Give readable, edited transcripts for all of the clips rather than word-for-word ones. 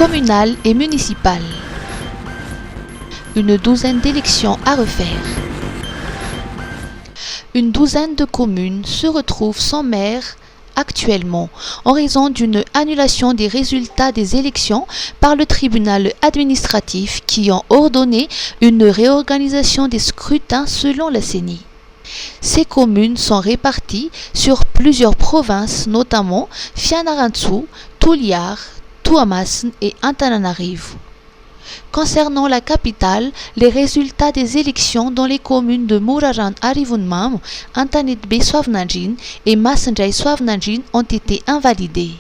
communales et municipales. Une douzaine d'élections à refaire. Une douzaine de communes se retrouvent sans maire actuellement en raison d'une annulation des résultats des élections par le tribunal administratif qui ont ordonné une réorganisation des scrutins selon la CENI. Ces communes sont réparties sur plusieurs provinces, notamment Fianarantsoa, Tuliar, Tuamasin et Antananarivo. Concernant la capitale, les résultats des élections dans les communes de Muraran Arivunmam, Antanitbe Soavnanjin et Masanjai Soavnanjin ont été invalidés.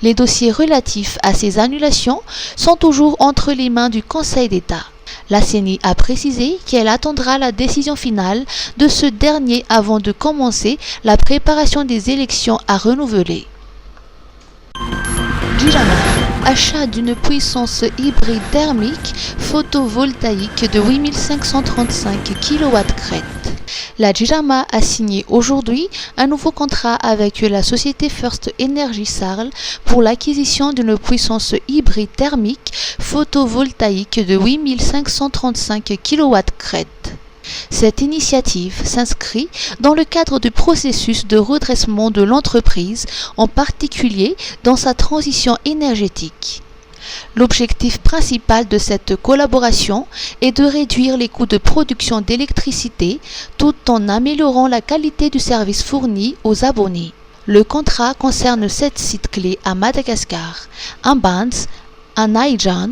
Les dossiers relatifs à ces annulations sont toujours entre les mains du Conseil d'État. La CENI a précisé qu'elle attendra la décision finale de ce dernier avant de commencer la préparation des élections à renouveler. Jirama, achat d'une puissance hybride thermique photovoltaïque de 8535 kW-crête. La Jirama a signé aujourd'hui un nouveau contrat avec la société First Energy Sarl pour l'acquisition d'une puissance hybride thermique photovoltaïque de 8535 kW-crête. Cette initiative s'inscrit dans le cadre du processus de redressement de l'entreprise, en particulier dans sa transition énergétique. L'objectif principal de cette collaboration est de réduire les coûts de production d'électricité tout en améliorant la qualité du service fourni aux abonnés. Le contrat concerne 7 sites clés à Madagascar, à Mbans, à Naïdjan,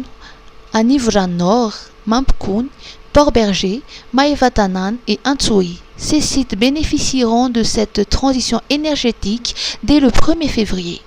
à Nivran Nord, Mampkoun, Port-Berger, Maevatanan et Antsui. Ces sites bénéficieront de cette transition énergétique dès le 1er février.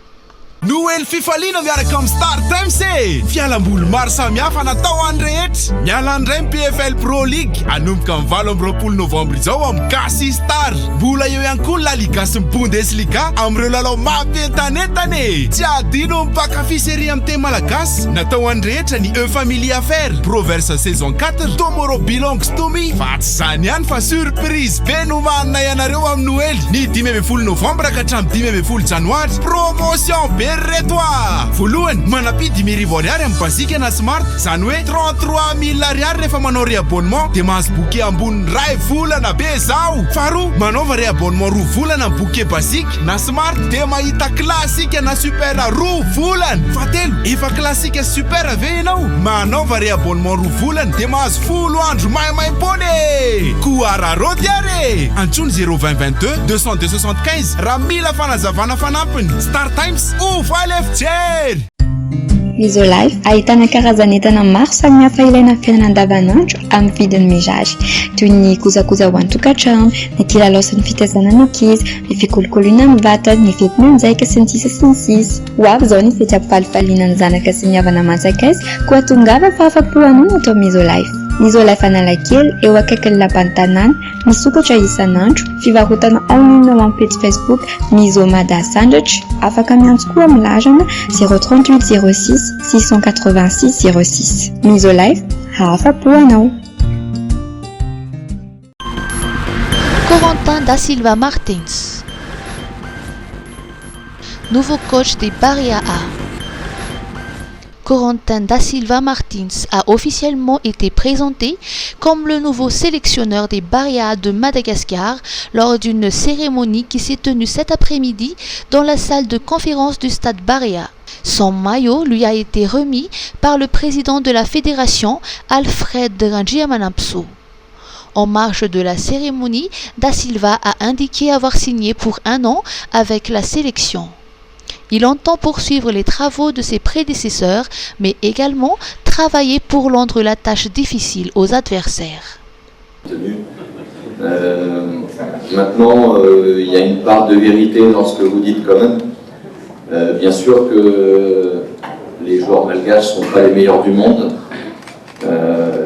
Noël fifaliana miaraka amin'ny Star Times e! Fialamboly maro samihafa natao any rehetra. Miala andray PFL Pro League anomboka amin'ny 20 novambra izao amin'ny Gasy Star. Mbola eo ihany koa La Liga sy ny Bundesliga amin'ireo lalao mampientanentana e! Tsy adino mpakafy série amin'ny teny malagasy. Natao any rehetra ny E Family Affaires, Proverse saison 4, Tomorrow Belongs to Me. Fa tsy zany ihany fa surprise be no manana ianareo amin'ny Noël. Ny 15 novambra ka hatramin'ny 15 janoary. Promotion be Berre-toi! Voalohany, manapy 10,000 ariary amin'ny Basique na Smart, zany hoe 33,000 ariary rehefa manao réabonnement dia mahazo bouquet ambony ray volana be zao. Faharoa, manaova réabonnement 2 volana amin'ny bouquet Basique na Smart dia mahita classique na super 2 volana. Fahatelo, efa classique super ave ianao, manaova réabonnement 2 volana dia mahazo folo andro maimaimpony. Koararody are! Antsoiny 02022 202 raha mila fanazavana fanampiny. Star Times, Isolife ahitana karazan'entana maro samihafa ilaina amin'ny fiainana andavanandro amin'ny vidiny mirary, toy ny kojakoja ho an-tokantrano, ny kilalao sy ny fitaizana ankizy, ny fikolokoloina amin'ny vatana, ny fety mianjaika sy ny sisa sy ny sisa. Ho avy izao ny fety ampifalifaliana ny zanaka sy ny havana manjakaiza koa tongava fa afa-po hanao atao amin'ny Isolife. Ny Isolife Analakely eo akaikin'ny lapan'ny tanàna, misokatra isan'andro, fivarotana en ligne amin'ny page Facebook Misomada Sandwich, afaka miantso koa amin'ny larana 038 06 686 06. Isolife, afa-po anao. Corentin da Silva Martins, nouveau coach des Barea A. Corentin da Silva Martins a officiellement été présenté comme le nouveau sélectionneur des Barea de Madagascar lors d'une cérémonie qui s'est tenue cet après-midi dans la salle de conférence du stade Barea. Son maillot lui a été remis par le président de la fédération, Alfred Rangiamanapso. En marge de la cérémonie, Da Silva a indiqué avoir signé pour 1 an avec la sélection. Il entend poursuivre les travaux de ses prédécesseurs, mais également travailler pour rendre la tâche difficile aux adversaires. Maintenant, il y a une part de vérité dans ce que vous dites quand même. Bien sûr que les joueurs malgaches ne sont pas les meilleurs du monde.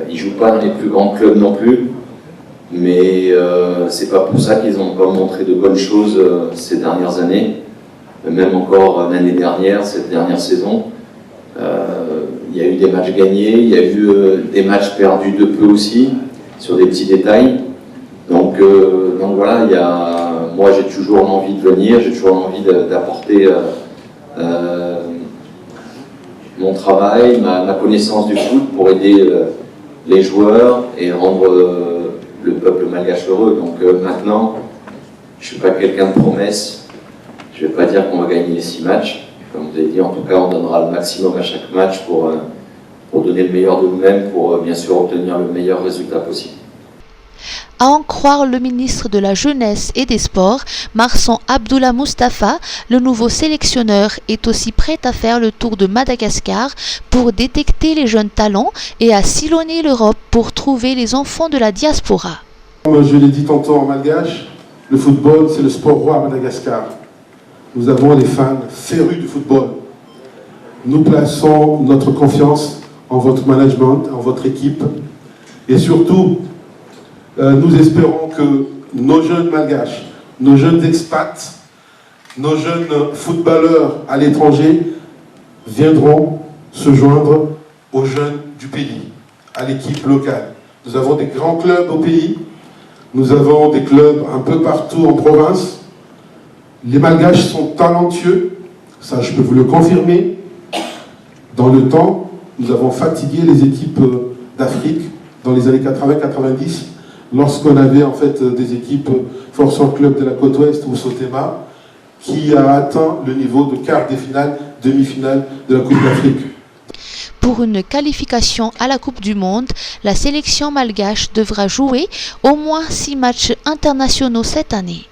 Ils ne jouent pas dans les plus grands clubs non plus. Mais c'est pas pour ça qu'ils n'ont pas montré de bonnes choses ces dernières années. Même encore l'année dernière, cette dernière saison, il y a eu des matchs gagnés, il y a eu des matchs perdus de peu aussi, sur des petits détails. Donc voilà, moi j'ai toujours envie de venir, j'ai toujours envie d'apporter mon travail, ma connaissance du foot pour aider les joueurs et rendre le peuple malgache heureux. Donc maintenant, je ne suis pas quelqu'un de promesse. Je ne vais pas dire qu'on va gagner les 6 matchs. Comme vous avez dit, en tout cas, on donnera le maximum à chaque match pour donner le meilleur de nous-mêmes, pour bien sûr obtenir le meilleur résultat possible. À en croire le ministre de la Jeunesse et des Sports, Marsan Abdullah Mustafa, le nouveau sélectionneur est aussi prêt à faire le tour de Madagascar pour détecter les jeunes talents et à sillonner l'Europe pour trouver les enfants de la diaspora. Comme je l'ai dit tantôt en malgache, le football c'est le sport roi à Madagascar. Nous avons des fans férus du football. Nous plaçons notre confiance en votre management, en votre équipe et surtout nous espérons que nos jeunes malgaches, nos jeunes expats, nos jeunes footballeurs à l'étranger viendront se joindre aux jeunes du pays, à l'équipe locale. Nous avons des grands clubs au pays, nous avons des clubs un peu partout en province. Les malgaches sont talentueux, ça je peux vous le confirmer. Dans le temps, nous avons fatigué les équipes d'Afrique dans les années 80-90. Lorsqu'on avait en fait des équipes Force Club de la côte ouest ou Sotema qui a atteint le niveau de quart des finales, demi-finale de la Coupe d'Afrique. Pour une qualification à la Coupe du Monde, la sélection malgache devra jouer au moins 6 matchs internationaux cette année.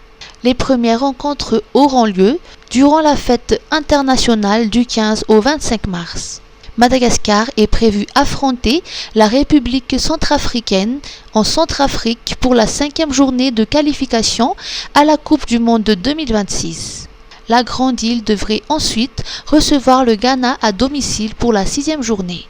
Les premières rencontres auront lieu durant la fête internationale du 15 au 25 mars. Madagascar est prévu affronter la République centrafricaine en Centrafrique pour la 5e journée de qualification à la Coupe du Monde de 2026. La Grande Île devrait ensuite recevoir le Ghana à domicile pour la 6e journée.